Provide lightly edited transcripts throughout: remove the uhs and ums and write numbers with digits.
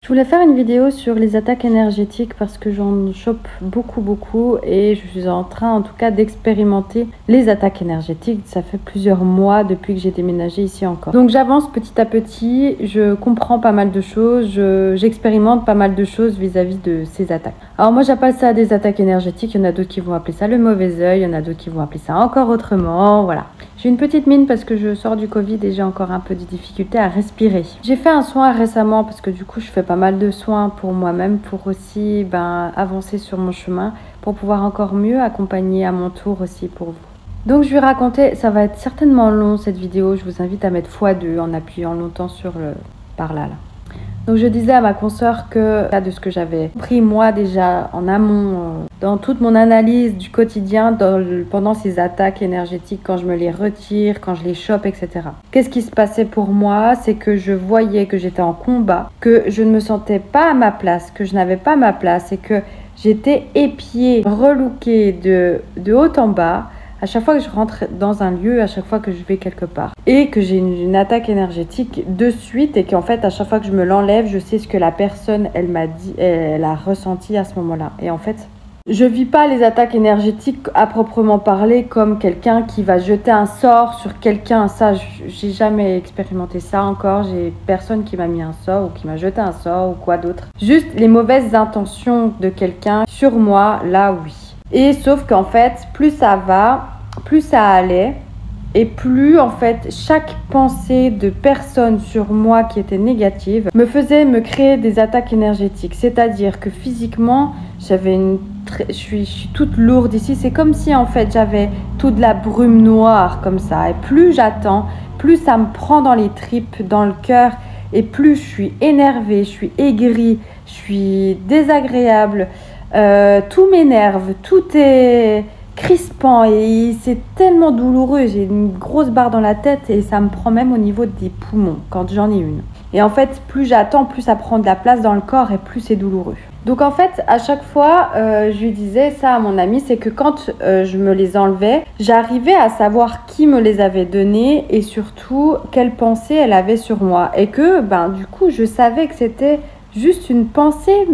Je voulais faire une vidéo sur les attaques énergétiques parce que j'en chope beaucoup et je suis en train en tout cas d'expérimenter les attaques énergétiques. Ça fait plusieurs mois depuis que j'ai déménagé ici encore. Donc j'avance petit à petit, je comprends pas mal de choses, j'expérimente pas mal de choses vis-à-vis de ces attaques. Alors moi j'appelle ça des attaques énergétiques, il y en a d'autres qui vont appeler ça le mauvais œil, il y en a d'autres qui vont appeler ça encore autrement, voilà. J'ai une petite mine parce que je sors du Covid et j'ai encore un peu de difficulté à respirer. J'ai fait un soin récemment parce que du coup je fais pas mal de soins pour moi-même pour aussi avancer sur mon chemin, pour pouvoir encore mieux accompagner à mon tour aussi pour vous. Donc je vais raconter, ça va être certainement long cette vidéo, je vous invite à mettre x2 en appuyant longtemps sur le par là. Donc je disais à ma consoeur que de ce que j'avais pris moi déjà en amont dans toute mon analyse du quotidien pendant ces attaques énergétiques, quand je me les retire, quand je les chope, etc. Qu'est-ce qui se passait pour moi? C'est que je voyais que j'étais en combat, que je ne me sentais pas à ma place, que je n'avais pas ma place et que j'étais épiée, relookée de haut en bas. À chaque fois que je rentre dans un lieu, à chaque fois que je vais quelque part. Et que j'ai une attaque énergétique de suite et qu'en fait, à chaque fois que je me l'enlève, je sais ce que la personne, elle m'a dit, elle a ressenti à ce moment-là. Et en fait, je vis pas les attaques énergétiques à proprement parler comme quelqu'un qui va jeter un sort sur quelqu'un. Ça, j'ai jamais expérimenté ça encore. J'ai personne qui m'a mis un sort ou qui m'a jeté un sort ou quoi d'autre. Juste les mauvaises intentions de quelqu'un sur moi, là oui. Et sauf qu'en fait, plus ça va, plus ça allait, et plus en fait, chaque pensée de personne sur moi qui était négative me faisait me créer des attaques énergétiques. C'est-à-dire que physiquement, je suis toute lourde ici. C'est comme si en fait, j'avais toute de la brume noire comme ça. Et plus j'attends, plus ça me prend dans les tripes, dans le cœur, et plus je suis énervée, je suis aigrie, je suis désagréable. Tout m'énerve, tout est crispant et c'est tellement douloureux. J'ai une grosse barre dans la tête et ça me prend même au niveau des poumons quand j'en ai une. Et en fait, plus j'attends, plus ça prend de la place dans le corps et plus c'est douloureux. Donc en fait, à chaque fois, je lui disais ça à mon amie, c'est que quand je me les enlevais, j'arrivais à savoir qui me les avait donnés et surtout quelle pensée elle avait sur moi. Et que du coup, je savais que c'était juste une pensée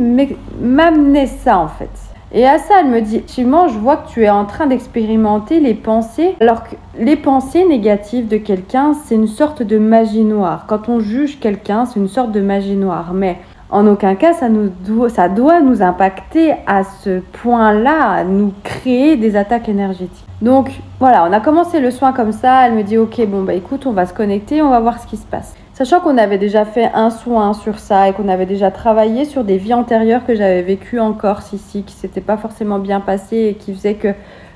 m'amenait ça en fait. Et à ça, elle me dit, effectivement, je vois que tu es en train d'expérimenter les pensées, alors que les pensées négatives de quelqu'un, c'est une sorte de magie noire. Quand on juge quelqu'un, c'est une sorte de magie noire. Mais en aucun cas, ça doit nous impacter à ce point-là, à nous créer des attaques énergétiques. Donc voilà, on a commencé le soin comme ça. Elle me dit, ok, écoute, on va se connecter, on va voir ce qui se passe. Sachant qu'on avait déjà fait un soin sur ça et qu'on avait déjà travaillé sur des vies antérieures que j'avais vécues en Corse ici, qui s'étaient pas forcément bien passées et qui faisaient que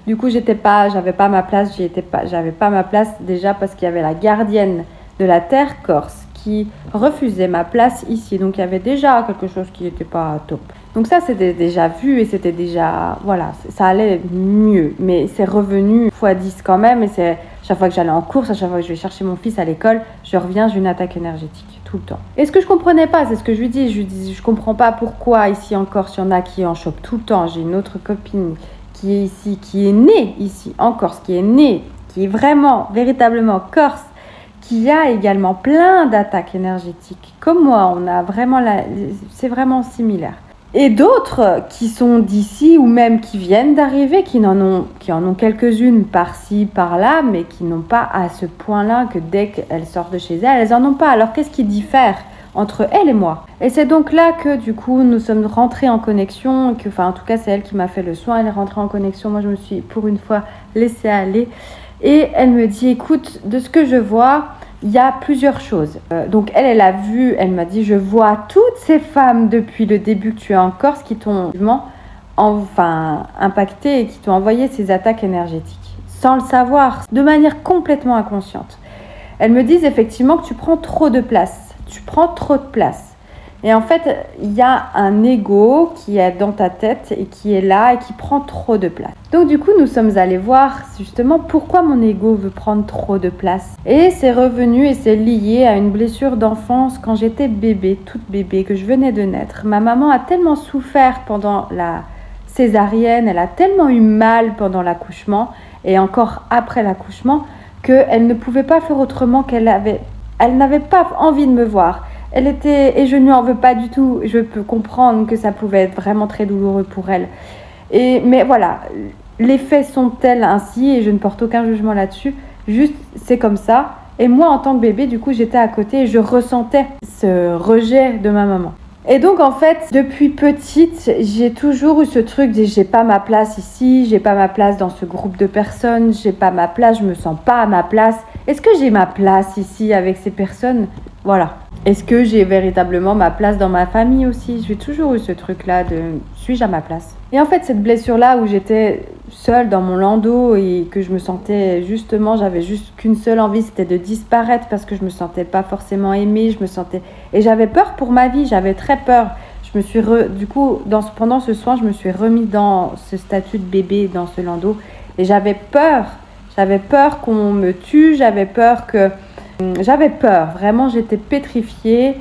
du coup j'avais pas ma place, j'avais pas ma place déjà parce qu'il y avait la gardienne de la terre corse qui refusait ma place ici. Donc il y avait déjà quelque chose qui n'était pas top. Donc ça c'était déjà vu et c'était déjà, voilà, ça allait mieux. Mais c'est revenu x10 quand même et c'est chaque fois que j'allais en course, à chaque fois que je vais chercher mon fils à l'école, je reviens, j'ai une attaque énergétique tout le temps. Et ce que je comprenais pas, c'est ce que je lui dis, je comprends pas pourquoi ici en Corse, il y en a qui en chopent tout le temps. J'ai une autre copine qui est ici, qui est née ici en Corse, qui est vraiment, véritablement corse, qui a également plein d'attaques énergétiques. Comme moi, c'est vraiment similaire. Et d'autres qui sont d'ici ou même qui viennent d'arriver, qui en ont quelques-unes par-ci, par-là, mais qui n'ont pas à ce point-là que dès qu'elles sortent de chez elles en ont pas. Alors qu'est-ce qui diffère entre elle et moi? Et c'est donc là que du coup nous sommes rentrés en connexion, en tout cas c'est elle qui m'a fait le soin, elle est rentrée en connexion, moi je me suis pour une fois laissée aller. Et elle me dit, écoute, de ce que je vois, il y a plusieurs choses. Donc elle a vu, elle m'a dit, je vois toutes ces femmes depuis le début que tu es en Corse qui t'ont impacté et qui t'ont envoyé ces attaques énergétiques. Sans le savoir, de manière complètement inconsciente. Elles me disent effectivement que tu prends trop de place. Tu prends trop de place. Et en fait, il y a un ego qui est dans ta tête et qui est là et qui prend trop de place. Donc du coup, nous sommes allés voir justement pourquoi mon ego veut prendre trop de place. Et c'est revenu et c'est lié à une blessure d'enfance quand j'étais bébé, toute bébé, que je venais de naître. Ma maman a tellement souffert pendant la césarienne, elle a tellement eu mal pendant l'accouchement et encore après l'accouchement qu'elle ne pouvait pas faire autrement elle n'avait pas envie de me voir. et je ne lui en veux pas du tout. Je peux comprendre que ça pouvait être vraiment très douloureux pour elle. Mais voilà, les faits sont tels ainsi et je ne porte aucun jugement là-dessus. Juste, c'est comme ça. Et moi, en tant que bébé, du coup, j'étais à côté et je ressentais ce rejet de ma maman. Et donc, en fait, depuis petite, j'ai toujours eu ce truc de j'ai pas ma place ici, j'ai pas ma place dans ce groupe de personnes, j'ai pas ma place, je me sens pas à ma place. Est-ce que j'ai ma place ici avec ces personnes? Voilà. Est-ce que j'ai véritablement ma place dans ma famille aussi? J'ai toujours eu ce truc-là de suis-je à ma place? Et en fait, cette blessure-là où j'étais seule dans mon landau et que je me sentais justement, j'avais juste qu'une seule envie, c'était de disparaître parce que je me sentais pas forcément aimée, et j'avais peur pour ma vie, j'avais très peur. Je me suis du coup, pendant ce soin, je me suis remise dans ce statut de bébé dans ce landau et j'avais peur qu'on me tue, j'avais peur, vraiment j'étais pétrifiée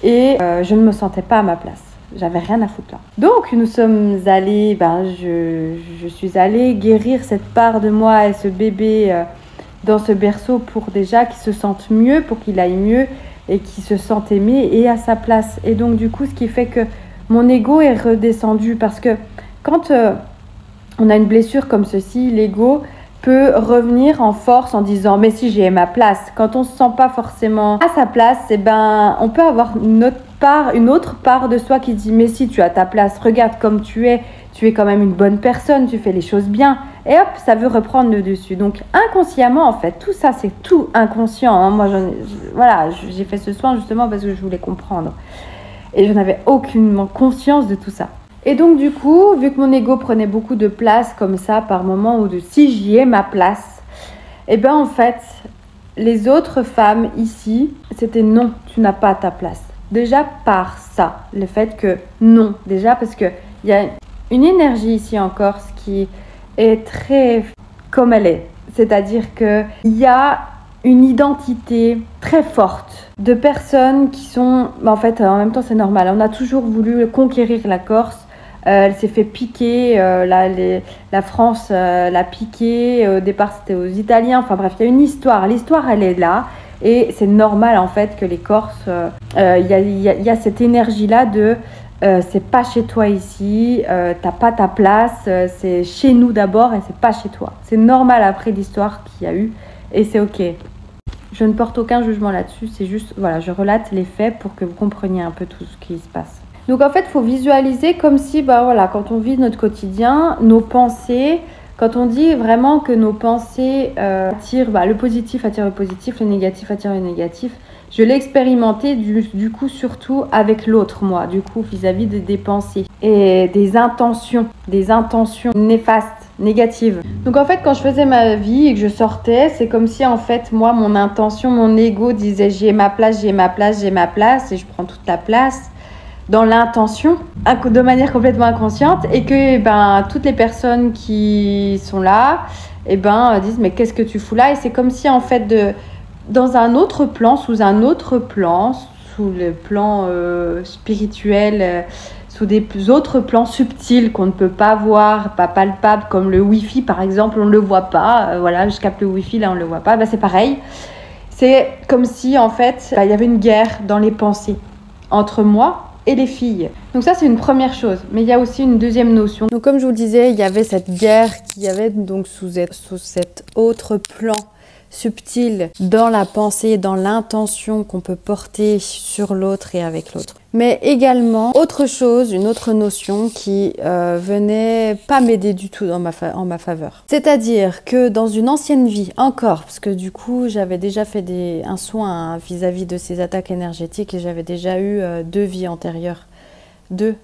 et je ne me sentais pas à ma place. J'avais rien à foutre là. Donc nous sommes allés, je suis allée guérir cette part de moi et ce bébé dans ce berceau pour déjà qu'il se sente mieux, pour qu'il aille mieux et qu'il se sente aimé et à sa place. Et donc du coup, ce qui fait que mon ego est redescendu parce que quand on a une blessure comme ceci, l'ego peut revenir en force en disant mais si j'ai ma place. Quand on se sent pas forcément à sa place, on peut avoir une autre part de soi qui dit mais si tu as ta place, regarde comme tu es quand même une bonne personne, tu fais les choses bien et hop, ça veut reprendre le dessus. Donc inconsciemment en fait, tout ça c'est tout inconscient, hein. Moi j'ai fait ce soin justement parce que je voulais comprendre et je n'avais aucunement conscience de tout ça. Et donc du coup, vu que mon ego prenait beaucoup de place comme ça par moment ou de si j'y ai ma place, en fait, les autres femmes ici, c'était non, tu n'as pas ta place. Déjà par ça, le fait que non, déjà parce qu'il y a une énergie ici en Corse qui est très comme elle est. C'est-à-dire qu'il y a une identité très forte de personnes qui sont... En fait, en même temps, c'est normal. On a toujours voulu conquérir la Corse. Elle s'est fait piquer, la France l'a piqué, au départ c'était aux Italiens, enfin bref, il y a une histoire, l'histoire elle est là et c'est normal en fait que les Corses, il y a cette énergie-là de c'est pas chez toi ici, t'as pas ta place, c'est chez nous d'abord et c'est pas chez toi. C'est normal après l'histoire qu'il y a eu et c'est ok. Je ne porte aucun jugement là-dessus, c'est juste, voilà, je relate les faits pour que vous compreniez un peu tout ce qui se passe. Donc en fait, il faut visualiser comme si, quand on vit notre quotidien, nos pensées, quand on dit vraiment que nos pensées attirent, le positif attire le positif, le négatif attire le négatif, je l'ai expérimenté du coup surtout avec l'autre moi, du coup vis-à-vis des pensées et des intentions néfastes, négatives. Donc en fait, quand je faisais ma vie et que je sortais, c'est comme si en fait moi, mon intention, mon ego disait j'ai ma place, j'ai ma place, j'ai ma place et je prends toute la place. Dans l'intention, de manière complètement inconsciente, et que toutes les personnes qui sont là disent mais qu'est-ce que tu fous là? Et c'est comme si en fait dans un autre plan, sous le plan spirituel, sous des autres plans subtils qu'on ne peut pas voir, pas palpables, comme le Wi-Fi par exemple, on ne le voit pas, je capte le Wi-Fi, là on ne le voit pas, c'est pareil. C'est comme si en fait il y avait une guerre dans les pensées entre moi et les filles. Donc ça c'est une première chose, mais il y a aussi une deuxième notion. Donc comme je vous le disais, il y avait cette guerre qui y avait donc sous cet autre plan subtil dans la pensée, dans l'intention qu'on peut porter sur l'autre et avec l'autre. Mais également autre chose, une autre notion qui venait pas m'aider du tout en ma faveur. C'est-à-dire que dans une ancienne vie, encore, parce que du coup j'avais déjà fait un soin vis-à-vis de ces attaques énergétiques et j'avais déjà eu deux vies antérieures. Deux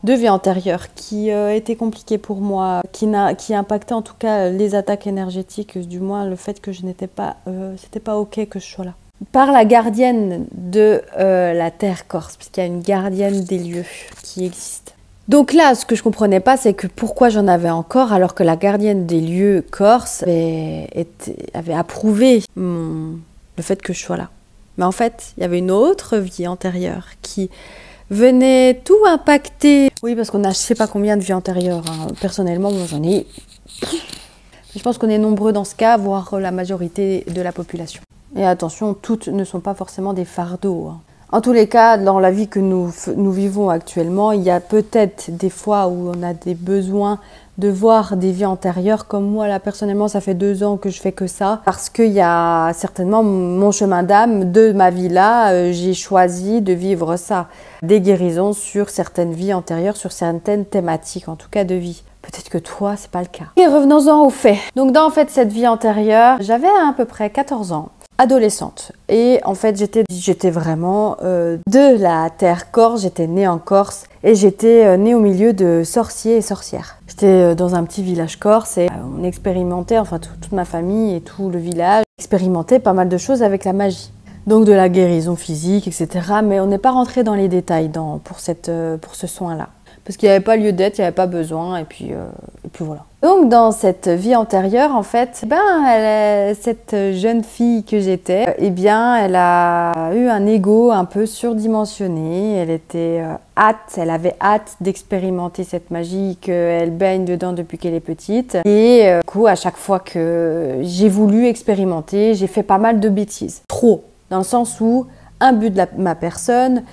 vies antérieures qui étaient compliquées pour moi, qui impactaient en tout cas les attaques énergétiques, du moins le fait que je n'étais pas, c'était pas ok que je sois là. Par la gardienne de la terre corse, puisqu'il y a une gardienne des lieux qui existe. Donc là, ce que je comprenais pas, c'est que pourquoi j'en avais encore alors que la gardienne des lieux corse avait approuvé le fait que je sois là. Mais en fait, il y avait une autre vie antérieure qui venait tout impacter. Oui, parce qu'on a je sais pas combien de vies antérieures. Hein. Personnellement, moi j'en ai... Je pense qu'on est nombreux dans ce cas, voire la majorité de la population. Et attention, toutes ne sont pas forcément des fardeaux, hein. En tous les cas, dans la vie que nous vivons actuellement, il y a peut-être des fois où on a des besoins de voir des vies antérieures. Comme moi, là, personnellement, ça fait 2 ans que je fais que ça. Parce qu'il y a certainement mon chemin d'âme de ma vie là, j'ai choisi de vivre ça. Des guérisons sur certaines vies antérieures, sur certaines thématiques, en tout cas de vie. Peut-être que toi, c'est pas le cas. Et revenons-en aux faits. Donc dans en fait cette vie antérieure, j'avais à peu près 14 ans. Adolescente. Et en fait, j'étais vraiment de la terre corse, j'étais née en Corse et j'étais née au milieu de sorciers et sorcières. J'étais dans un petit village corse et on expérimentait, enfin toute ma famille et tout le village expérimentait pas mal de choses avec la magie. Donc de la guérison physique, etc. Mais on n'est pas rentré dans les détails pour ce soin-là. Parce qu'il n'y avait pas lieu d'être, il n'y avait pas besoin, et puis voilà. Donc dans cette vie antérieure, en fait, cette jeune fille que j'étais, eh bien, elle a eu un ego un peu surdimensionné. Elle avait hâte d'expérimenter cette magie, qu'elle baigne dedans depuis qu'elle est petite. Et du coup, à chaque fois que j'ai voulu expérimenter, j'ai fait pas mal de bêtises. Trop, dans le sens où, imbu de ma personne,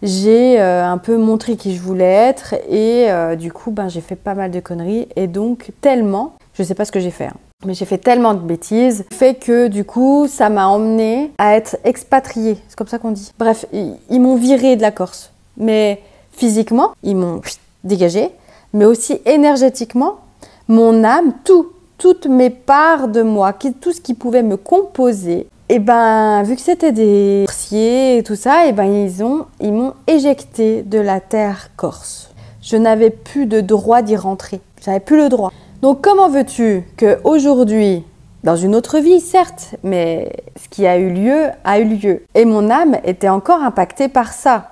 j'ai un peu montré qui je voulais être et du coup j'ai fait pas mal de conneries et donc tellement, je sais pas ce que j'ai fait, hein, mais j'ai fait tellement de bêtises, fait que du coup ça m'a emmenée à être expatriée, c'est comme ça qu'on dit. Bref, ils m'ont virée de la Corse, mais physiquement ils m'ont dégagée, mais aussi énergétiquement, mon âme, toutes mes parts de moi, tout ce qui pouvait me composer. Et vu que c'était des sorciers et tout ça, ils m'ont éjecté de la terre corse. Je n'avais plus de droit d'y rentrer. J'avais plus le droit. Donc comment veux-tu qu'aujourd'hui, dans une autre vie certes, mais ce qui a eu lieu, et mon âme était encore impactée par ça.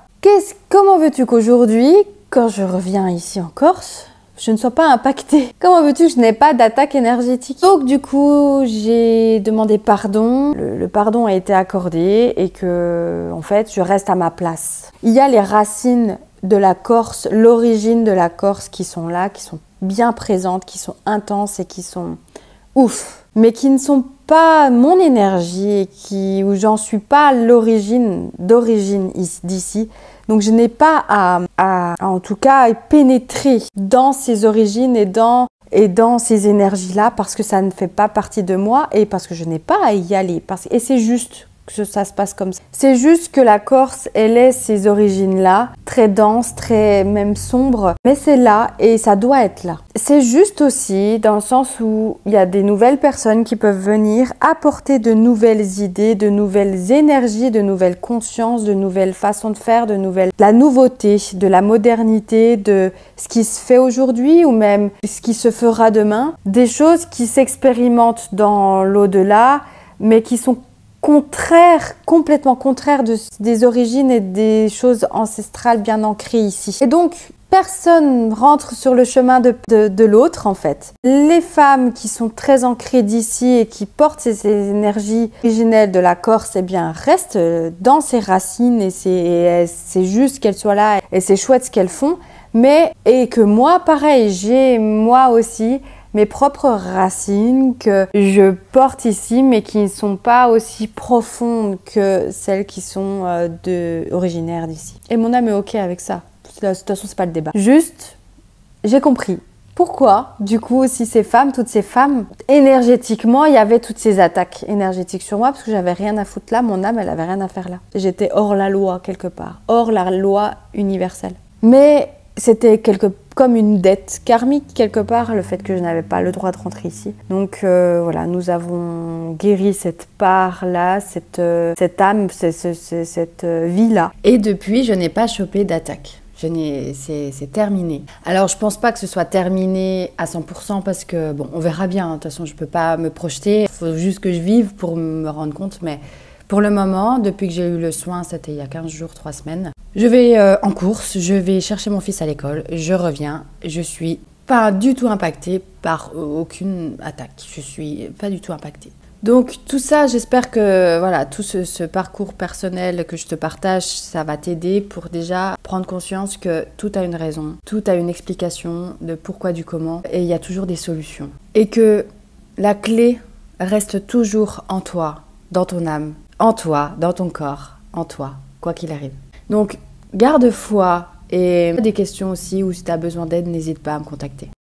Comment veux-tu qu'aujourd'hui, quand je reviens ici en Corse, je ne sois pas impactée? Comment veux-tu que je n'ai pas d'attaque énergétique? Donc du coup, j'ai demandé pardon. Le pardon a été accordé et que, en fait, je reste à ma place. Il y a les racines de la Corse, l'origine de la Corse qui sont là, qui sont bien présentes, qui sont intenses et qui sont ouf, mais qui ne sont pas mon énergie et où j'en suis pas d'origine d'ici. Donc je n'ai pas en tout cas pénétrer dans ces origines et dans ces énergies-là parce que ça ne fait pas partie de moi et parce que je n'ai pas à y aller. Et c'est juste que ça se passe comme ça. C'est juste que la Corse, elle est ces origines-là, très denses, très même sombres, mais c'est là et ça doit être là. C'est juste aussi dans le sens où il y a des nouvelles personnes qui peuvent venir apporter de nouvelles idées, de nouvelles énergies, de nouvelles consciences, de nouvelles façons de faire, de la nouveauté, de la modernité, de ce qui se fait aujourd'hui ou même ce qui se fera demain. Des choses qui s'expérimentent dans l'au-delà, mais qui sont complètement contraires des origines et des choses ancestrales bien ancrées ici. Et donc, personne rentre sur le chemin de l'autre, en fait. Les femmes qui sont très ancrées d'ici et qui portent ces énergies originelles de la Corse, eh bien, restent dans ces racines et c'est juste qu'elles soient là et c'est chouette ce qu'elles font. Et que moi, pareil, j'ai moi aussi mes propres racines que je porte ici, mais qui ne sont pas aussi profondes que celles qui sont originaires d'ici. Et mon âme est ok avec ça. De toute façon, c'est pas le débat. Juste, j'ai compris. Pourquoi, du coup, si toutes ces femmes, énergétiquement, il y avait toutes ces attaques énergétiques sur moi, parce que j'avais rien à foutre là, mon âme, elle avait rien à faire là. J'étais hors la loi, quelque part. Hors la loi universelle. Mais c'était comme une dette karmique quelque part, le fait que je n'avais pas le droit de rentrer ici. Donc voilà, nous avons guéri cette part-là, cette âme, cette vie-là. Et depuis, je n'ai pas chopé d'attaque. C'est terminé. Alors, je pense pas que ce soit terminé à 100% parce que, bon, on verra bien. De toute façon, je peux pas me projeter. Il faut juste que je vive pour me rendre compte. Mais pour le moment, depuis que j'ai eu le soin, c'était il y a 15 jours, 3 semaines, je vais en course, je vais chercher mon fils à l'école, je reviens, je suis pas du tout impactée par aucune attaque. Je suis pas du tout impactée. Donc tout ça, j'espère que voilà, tout ce parcours personnel que je te partage, ça va t'aider pour déjà prendre conscience que tout a une raison, tout a une explication de pourquoi, du comment, et il y a toujours des solutions. Et que la clé reste toujours en toi, dans ton âme. en toi, dans ton corps, en toi, quoi qu'il arrive. Donc, garde foi et des questions aussi, ou si tu as besoin d'aide, n'hésite pas à me contacter.